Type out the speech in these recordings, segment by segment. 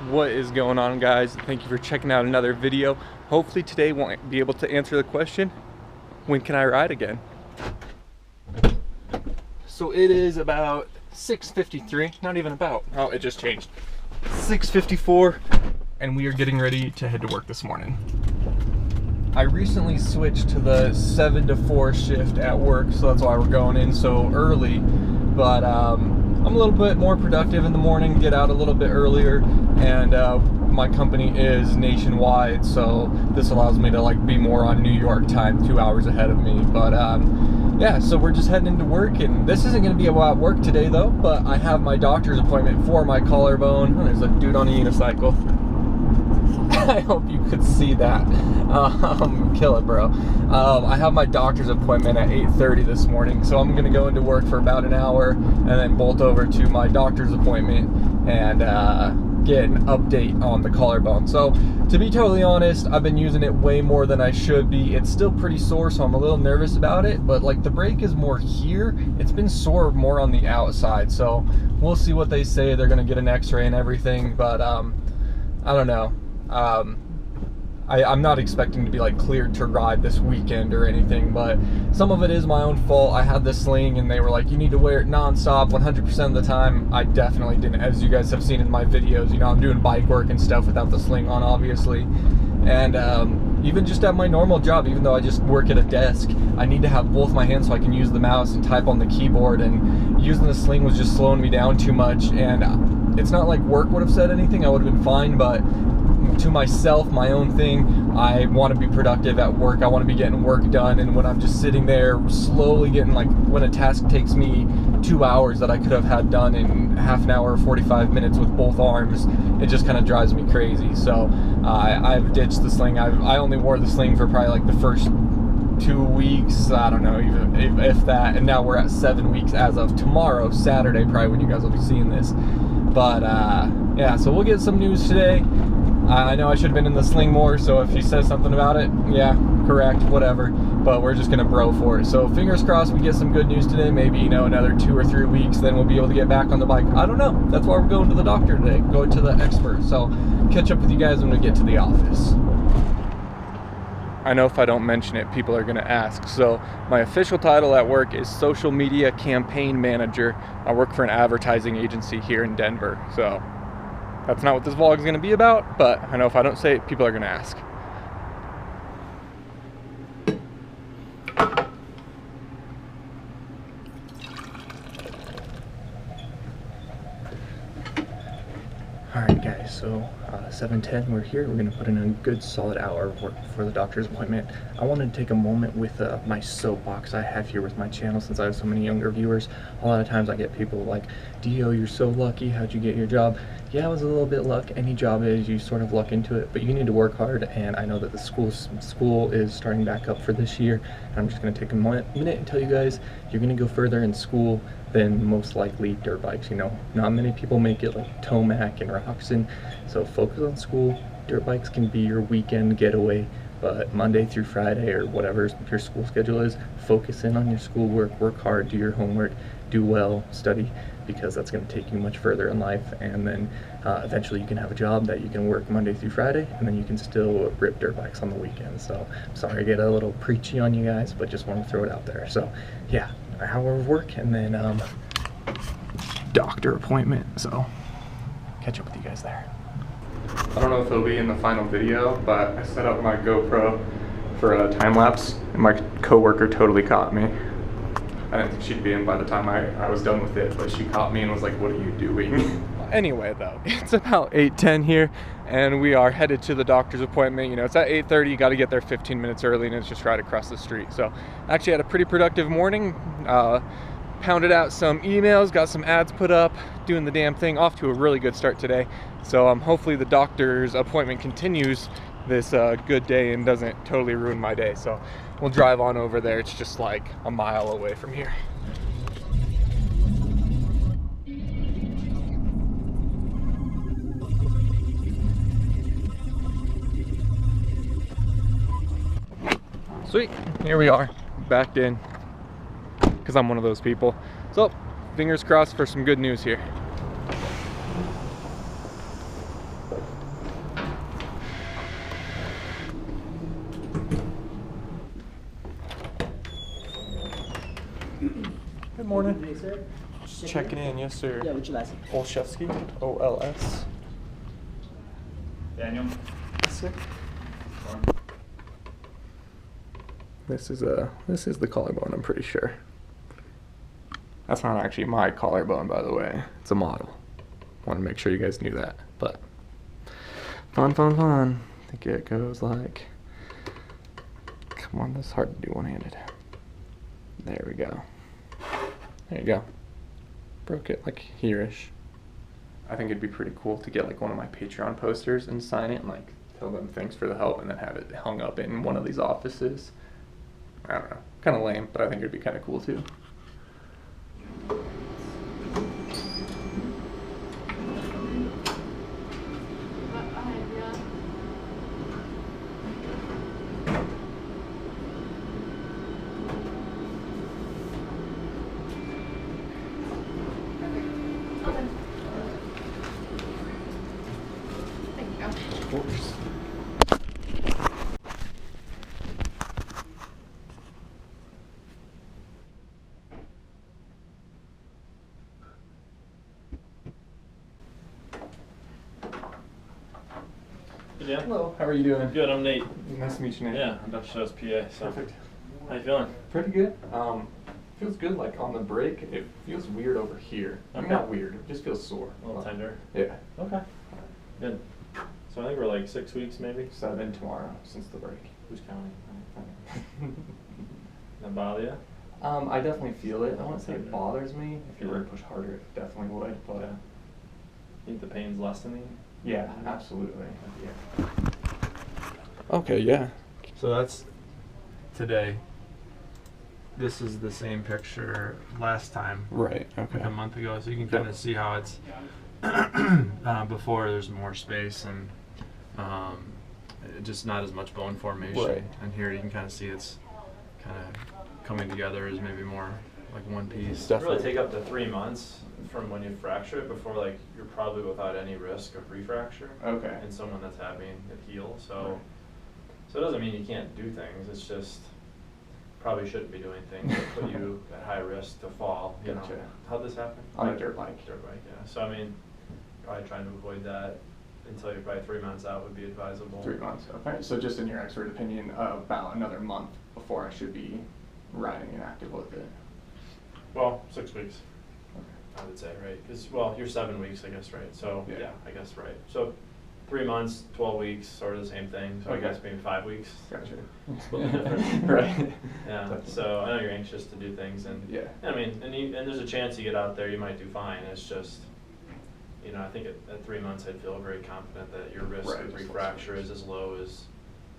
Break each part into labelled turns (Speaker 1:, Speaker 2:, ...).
Speaker 1: What is going on, guys? Thank you for checking out another video. Hopefully today won't be able to answer the question, when can I ride again? So it is about 6:53, not even about, oh, it just changed. 6:54, and we are getting ready to head to work this morning. I recently switched to the 7 to 4 shift at work, so that's why we're going in so early. But I'm a little bit more productive in the morning, get out a little bit earlier, and my company is nationwide, so this allows me to like be more on New York time, 2 hours ahead of me. But yeah, so we're just heading into work, and this isn't going to be about work today though, but I have my doctor's appointment for my collarbone. Oh, there's a dude on a unicycle. I hope you could see that. Kill it, bro. I have my doctor's appointment at 8:30 this morning, so I'm gonna go into work for about an hour and then bolt over to my doctor's appointment and get an update on the collarbone. So to be totally honest, I've been using it way more than I should be. It's still pretty sore, so I'm a little nervous about it, but like the break is more here. It's been sore more on the outside, so we'll see what they say. They're gonna get an x-ray and everything, but I don't know. I'm not expecting to be like cleared to ride this weekend or anything, but some of it is my own fault. I had this sling and they were like, you need to wear it non-stop 100% of the time. I definitely didn't, as you guys have seen in my videos. You know, I'm doing bike work and stuff without the sling on, obviously. And even just at my normal job, even though I just work at a desk, I need to have both my hands so I can use the mouse and type on the keyboard, and using the sling was just slowing me down too much. And it's not like work would have said anything, I would have been fine, but to myself, my own thing, I want to be productive at work. I want to be getting work done, and when I'm just sitting there slowly getting, like when a task takes me 2 hours that I could have had done in half an hour or 45 minutes with both arms, it just kind of drives me crazy. So I've ditched the sling. I only wore the sling for probably like the first 2 weeks, I don't know, even if that, and now we're at 7 weeks as of tomorrow, Saturday, probably when you guys will be seeing this. But yeah, so we'll get some news today. I know I should have been in the sling more, so if he says something about it, yeah, correct, whatever, but we're just gonna bro for it. So fingers crossed we get some good news today. Maybe, you know, another 2 or 3 weeks, then we'll be able to get back on the bike. I don't know. That's why we're going to the doctor today, going to the expert. So catch up with you guys when we get to the office. I know if I don't mention it, people are gonna ask. So my official title at work is Social Media Campaign Manager. I work for an advertising agency here in Denver. So that's not what this vlog is going to be about, but I know if I don't say it, people are going to ask. Alright guys, so 7:10, we're here. We're going to put in a good solid hour of work before the doctor's appointment. I wanted to take a moment with my soapbox I have here with my channel, since I have so many younger viewers. A lot of times I get people like, DeeO, you're so lucky, how'd you get your job? Yeah, it was a little bit luck. Any job is, you sort of luck into it, but you need to work hard, and I know that the school is starting back up for this year. And I'm just going to take a minute and tell you guys, you're going to go further in school than most likely dirt bikes. You know, not many people make it like Tomac and Roxon, so focus on school. Dirt bikes can be your weekend getaway, but Monday through Friday or whatever your school schedule is, focus in on your schoolwork, work hard, do your homework, do well, study, because that's going to take you much further in life, and then eventually you can have a job that you can work Monday through Friday, and then you can still rip dirt bikes on the weekends. So I'm sorry I get a little preachy on you guys, but just want to throw it out there. So yeah, an hour of work, and then doctor appointment, so catch up with you guys there. I don't know if it'll be in the final video, but I set up my GoPro for a time lapse, and my coworker totally caught me. I didn't think she'd be in by the time I was done with it, but she caught me and was like, what are you doing? Anyway though, it's about 8:10 here, and we are headed to the doctor's appointment. You know, it's at 8:30, you gotta get there 15 minutes early, and it's just right across the street. So I actually had a pretty productive morning. Pounded out some emails, got some ads put up, doing the damn thing, off to a really good start today. So hopefully the doctor's appointment continues this good day and doesn't totally ruin my day. So we'll drive on over there. It's just like a mile away from here. Sweet, here we are, backed in, because I'm one of those people. So fingers crossed for some good news here. morning.
Speaker 2: Good day, sir.
Speaker 1: Just checking in, yes sir.
Speaker 2: Yeah, what's your last name?
Speaker 1: Olszewski, O-L-S.
Speaker 3: Daniel.
Speaker 1: Yes, sir. This is the collarbone, I'm pretty sure. That's not actually my collarbone, by the way. It's a model. Want to make sure you guys knew that. But fun, fun, fun. I think it goes like. Come on, that's hard to do one-handed. There we go. There you go. Broke it like here-ish. I think it'd be pretty cool to get like one of my Patreon posters and sign it and like tell them thanks for the help and then have it hung up in one of these offices. I don't know. Kind of lame, but I think it'd be kind of cool too. Of course.
Speaker 3: Yeah.
Speaker 1: Hello, how are you doing?
Speaker 3: Good, I'm Nate.
Speaker 1: Nice to meet you, Nate.
Speaker 3: Yeah, I'm Dr. Show's PA. So.
Speaker 1: Perfect.
Speaker 3: How you feeling?
Speaker 1: Pretty good. Feels good like on the break. It feels weird over here. I mean,
Speaker 3: Okay.
Speaker 1: not weird, it just feels sore.
Speaker 3: A little tender?
Speaker 1: Yeah.
Speaker 3: Okay. Good. So I think we're like 6 weeks maybe?
Speaker 1: 7 tomorrow since the break.
Speaker 3: Who's counting? That bother you?
Speaker 1: I definitely feel it. I wouldn't say it
Speaker 3: Okay.
Speaker 1: bothers me. If you were to push harder, it definitely would. But
Speaker 3: Yeah. Think the pain's lessening?
Speaker 1: yeah, absolutely. Yeah. Okay, yeah.
Speaker 4: So that's today. This is the same picture last time,
Speaker 1: Right.
Speaker 4: like
Speaker 1: Okay.
Speaker 4: a month ago. So you can kind
Speaker 1: Yep.
Speaker 4: of see how it's before there's more space and just not as much bone formation.
Speaker 1: Right.
Speaker 4: And here you can kind of see it's kind of coming together as maybe more like one piece.
Speaker 3: It'll really take up to 3 months from when you fracture it before like you're probably without any risk of refracture.
Speaker 1: Okay.
Speaker 3: In someone that's having it heal. So
Speaker 1: Right.
Speaker 3: so it doesn't mean you can't do things. It's just probably shouldn't be doing things that put you at high risk to fall. You
Speaker 1: Gotcha.
Speaker 3: know. How'd this happen?
Speaker 1: On a dirt bike.
Speaker 3: Dirt bike, yeah. So I mean, probably trying to avoid that until you're probably 3 months out would be advisable.
Speaker 1: 3 months. Okay. So just in your expert opinion, about another month before I should be riding and active with it.
Speaker 3: Well, 6 weeks,
Speaker 1: Okay.
Speaker 3: I would say, right? Because, well, you're 7 weeks, I guess, right? So,
Speaker 1: Yeah.
Speaker 3: yeah, I guess, right. So 3 months, 12 weeks, sort of the same thing. So
Speaker 1: Okay.
Speaker 3: I guess maybe 5 weeks.
Speaker 1: Gotcha.
Speaker 3: Split the difference.
Speaker 1: Right.
Speaker 3: Yeah.
Speaker 1: Definitely.
Speaker 3: So I know you're anxious to do things, and
Speaker 1: Yeah.
Speaker 3: I mean, and there's a chance you get out there, you might do fine. It's just, you know, I think at 3 months, I'd feel very confident that your risk
Speaker 1: Right,
Speaker 3: of
Speaker 1: just less
Speaker 3: refracture
Speaker 1: risk.
Speaker 3: is as low as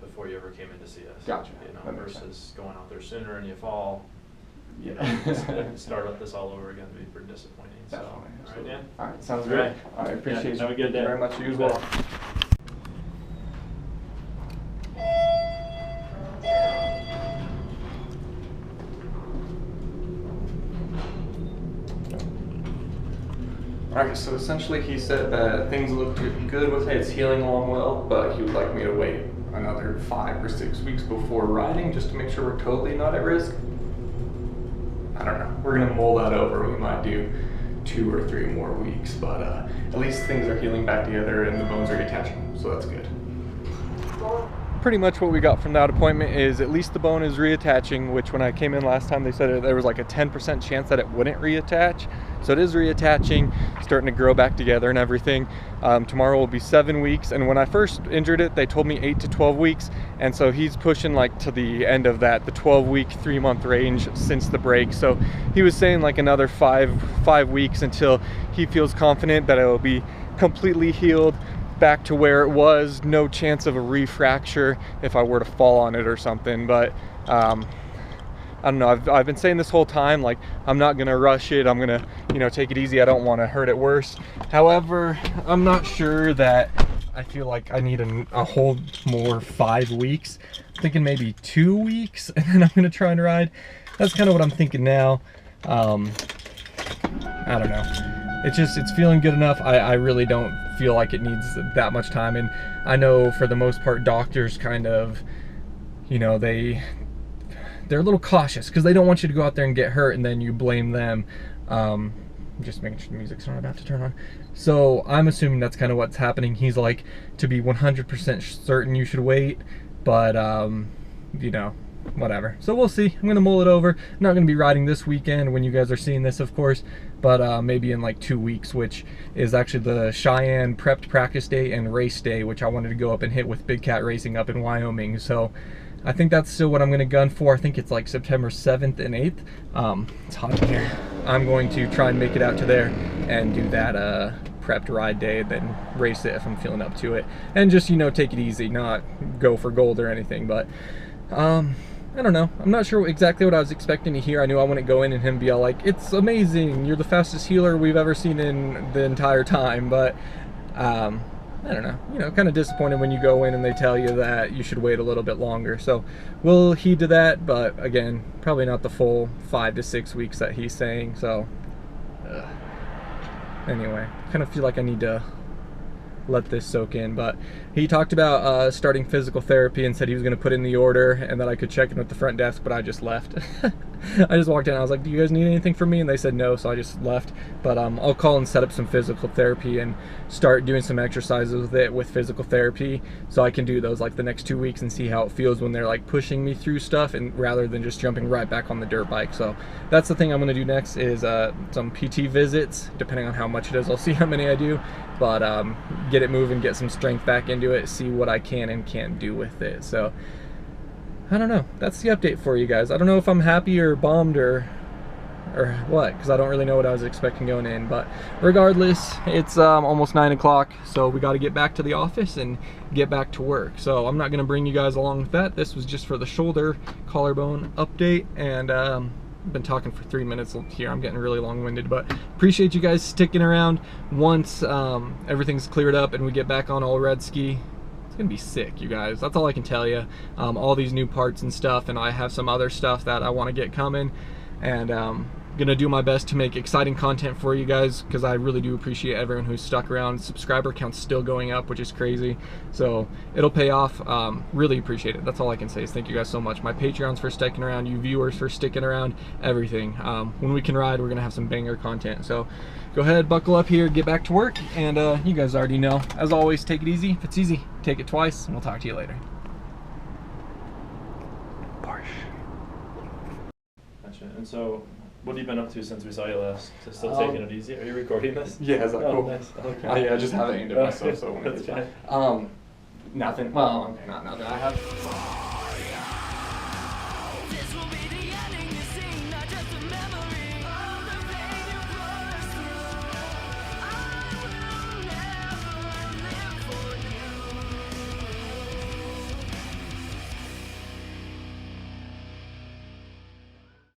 Speaker 3: before you ever came in to see us.
Speaker 1: Gotcha.
Speaker 3: You know,
Speaker 1: That makes
Speaker 3: versus
Speaker 1: sense.
Speaker 3: going out there sooner and you fall.
Speaker 1: Yeah.
Speaker 3: Start up this all over again would be pretty disappointing.
Speaker 1: Definitely.
Speaker 3: So, all right,
Speaker 1: Absolutely.
Speaker 3: Dan?
Speaker 1: All right. Sounds
Speaker 3: Great.
Speaker 1: great. I appreciate
Speaker 3: Yeah,
Speaker 1: you.
Speaker 3: have a good
Speaker 1: Thank you
Speaker 3: day.
Speaker 1: very much. You
Speaker 3: You
Speaker 1: as well.
Speaker 3: bet.
Speaker 1: Alright, so essentially he said that things look good with it, it's healing along well, but he would like me to wait another 5 or 6 weeks before riding just to make sure we're totally not at risk. I don't know. We're gonna mull that over. We might do 2 or 3 more weeks, but at least things are healing back together and the bones are reattaching, so that's good. Pretty much what we got from that appointment is at least the bone is reattaching, which when I came in last time they said there was like a 10% chance that it wouldn't reattach. So it is reattaching, starting to grow back together and everything. Tomorrow will be 7 weeks, and when I first injured it they told me 8 to 12 weeks, and so he's pushing like to the end of that, the 12-week, 3-month range since the break. So he was saying like another five weeks until he feels confident that it will be completely healed back to where it was, no chance of a refracture if I were to fall on it or something. But I don't know, I've been saying this whole time, like, I'm not gonna rush it, I'm gonna, you know, take it easy, I don't want to hurt it worse. However, I'm not sure that I feel like I need a whole more 5 weeks. I'm thinking maybe 2 weeks and then I'm gonna try and ride. That's kind of what I'm thinking now. I don't know. It's feeling good enough. I really don't feel like it needs that much time, and I know for the most part doctors kind of, you know, they they're a little cautious because they don't want you to go out there and get hurt and then you blame them. Just making sure the music's not about to turn on. So I'm assuming that's kind of what's happening. He's like, to be 100% certain you should wait, but you know, whatever. So we'll see. I'm gonna mull it over. I'm not gonna be riding this weekend when you guys are seeing this, of course, but maybe in like 2 weeks, which is actually the Cheyenne prepped practice day and race day, which I wanted to go up and hit with Big Cat Racing up in Wyoming. So I think that's still what I'm gonna gun for. I think it's like September 7th and 8th. It's hot in here. I'm going to try and make it out to there and do that prepped ride day, then race it if I'm feeling up to it, and just, you know, take it easy, not go for gold or anything. But I don't know. I'm not sure exactly what I was expecting to hear. I knew I wouldn't go in and him be all like, "It's amazing, you're the fastest healer we've ever seen in the entire time." But I don't know, you know, kind of disappointed when you go in and they tell you that you should wait a little bit longer. So we'll heed to that, but again, probably not the full 5 to 6 weeks that he's saying. So anyway, kind of feel like I need to let this soak in. But he talked about starting physical therapy and said he was going to put in the order and that I could check in at the front desk, but I just left. I just walked in, I was like, "Do you guys need anything from me?" And they said no, so I just left. But I'll call and set up some physical therapy and start doing some exercises with it, with physical therapy, so I can do those like the next 2 weeks and see how it feels when they're like pushing me through stuff, and rather than just jumping right back on the dirt bike. So that's the thing I'm going to do next, is some PT visits. Depending on how much it is, I'll see how many I do, but get it moving, get some strength back into it, see what I can and can't do with it. So I don't know. That's the update for you guys. I don't know if I'm happy or bummed or what, because I don't really know what I was expecting going in. But regardless, it's almost 9 o'clock, so we got to get back to the office and get back to work. So I'm not going to bring you guys along with that. This was just for the shoulder collarbone update, and I've been talking for 3 minutes here. I'm getting really long-winded, but appreciate you guys sticking around. Once everything's cleared up and we get back on Olszewski, it's gonna be sick, you guys. That's all I can tell you. All these new parts and stuff, and I have some other stuff that I want to get coming, and gonna do my best to make exciting content for you guys, because I really do appreciate everyone who's stuck around. Subscriber count's still going up, which is crazy, so it'll pay off. Really appreciate it. That's all I can say, is thank you guys so much. My Patreons for sticking around, you viewers for sticking around, everything. When we can ride, we're gonna have some banger content. So go ahead, buckle up here, get back to work, and you guys already know, as always, take it easy. If it's easy, take it twice, and we'll talk to you later.
Speaker 3: Gotcha. And so, what have you been up to since we saw you last? Still taking it easy? Are you recording this?
Speaker 1: Yeah, is that cool?
Speaker 3: Nice. Okay.
Speaker 1: Yeah, I just have it aimed at myself, so
Speaker 3: That's fine.
Speaker 1: nothing. Well, okay, not nothing. I have